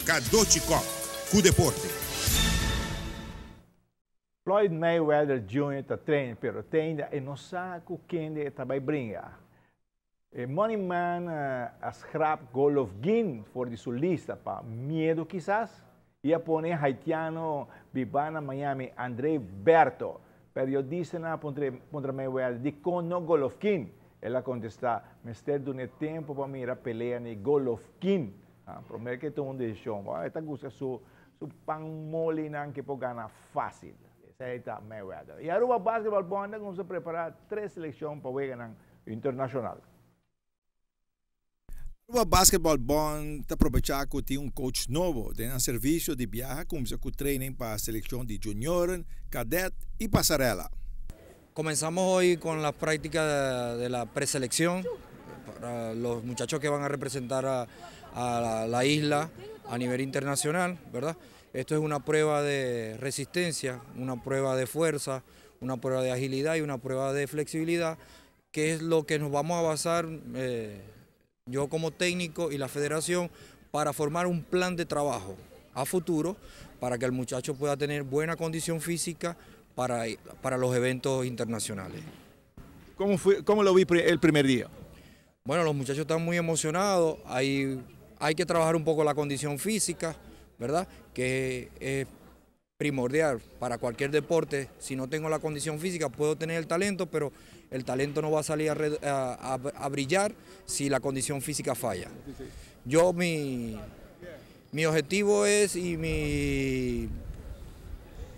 Cadochicó, cu deporte. Floyd Mayweather Jr. está treinando, pero ainda não sabe quem está vai brincar. Money Man as scrap Golovkin voor de solista para medo quizás. Ia pone haitiano Bibana Miami André Berto. Periodista contra Mayweather de cono Golovkin. Ela contesta, mister dune tempo para mirar pelea ni Golovkin. Prometo que todo mundo dice, esta gusta su pan molina que puede ganar fácil. Esa es Mayweather. Y Aruba Basketball Bond vamos a preparar 3 selecciones para jugar internacional. Aruba Basketball Bond está aprovechando que tem coach novo, tem um serviço de viagem, começa com training para a seleção de junior, cadet y pasarela. Comenzamos hoy con la práctica de la preselección para los muchachos que van a representar a la isla a nivel internacional, ¿verdad? Esto es una prueba de resistencia, una prueba de fuerza, una prueba de agilidad y una prueba de flexibilidad, que es lo que nos vamos a basar yo como técnico y la federación para formar un plan de trabajo a futuro para que el muchacho pueda tener buena condición física para los eventos internacionales. ¿Cómo lo vi el primer día? Bueno, los muchachos están muy emocionados, hay que trabajar un poco la condición física, ¿verdad? Que es primordial para cualquier deporte. Si no tengo la condición física puedo tener el talento, pero el talento no va a salir a brillar si la condición física falla. Yo, mi objetivo es y mi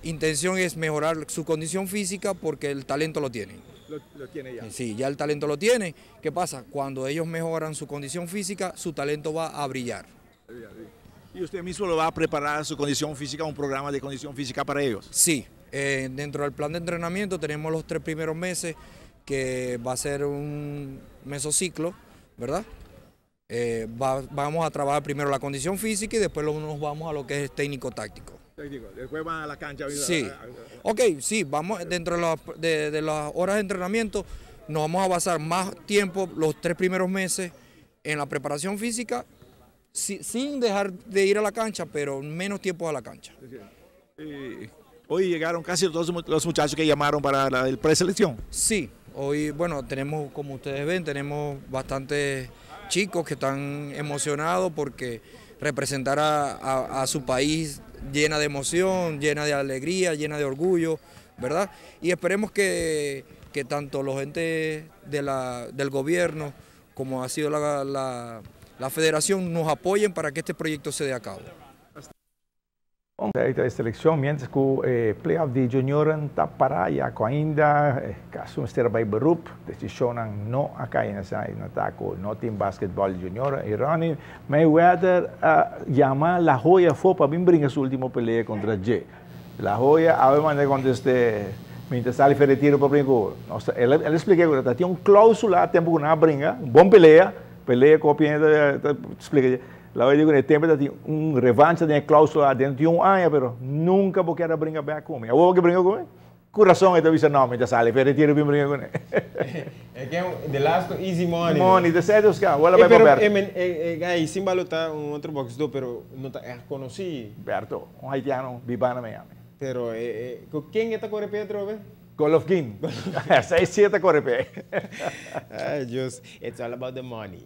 intención es mejorar su condición física porque el talento lo tiene. Lo tiene ya. Sí, ya el talento lo tiene. ¿Qué pasa? Cuando ellos mejoran su condición física, su talento va a brillar. ¿Y usted mismo lo va a preparar su condición física, un programa de condición física para ellos? Sí, dentro del plan de entrenamiento tenemos los 3 primeros meses, que va a ser un mesociclo, ¿verdad? Vamos a trabajar primero la condición física y después nos vamos a lo que es técnico-táctico. Después van a la cancha. Sí, ok, sí, vamos dentro de las horas de entrenamiento, nos vamos a basar más tiempo, los 3 primeros meses, en la preparación física, sin dejar de ir a la cancha, pero menos tiempo a la cancha. Hoy llegaron casi todos los muchachos que llamaron para la preselección. Sí, hoy, bueno, tenemos, como ustedes ven, tenemos bastantes chicos que están emocionados porque representar a su país llena de emoción, llena de alegría, llena de orgullo, ¿verdad? Y esperemos que tanto los entes del gobierno como ha sido la federación nos apoyen para que este proyecto se dé a cabo. A seleção, mientras que o playoff de junior está parado, ainda, caso esteja vai beroep, decisão não acai nessa, não está com no team basketball junior, e Ronnie Mayweather chama La Joya foi para vir brincar sua última pelea contra Jay. La Joya, a ver quando conteste, mientras sale para retiro para brincar. Ele explica que tinha cláusula a tempo que não brinca, bom pelea copia, explica. La verdad es que en el tiempo tenía una revancha de cláusula dentro de un año, pero nunca porque era brincar bem conmigo. ¿Vos que brincar conmigo? Corazón, esta vez no, me sale, pero retiro bien brincar con él. Es que the last easy money. Money, de certo, os caras, vou lá para Berto. Aí, sim, tá outro box do, pero não tá, conheci. Berto, haitiano, Bibana Miami. Pero, quem está com o Pedro, ve? Golovkin. 6-7 corre pé. Just, it's all about the money.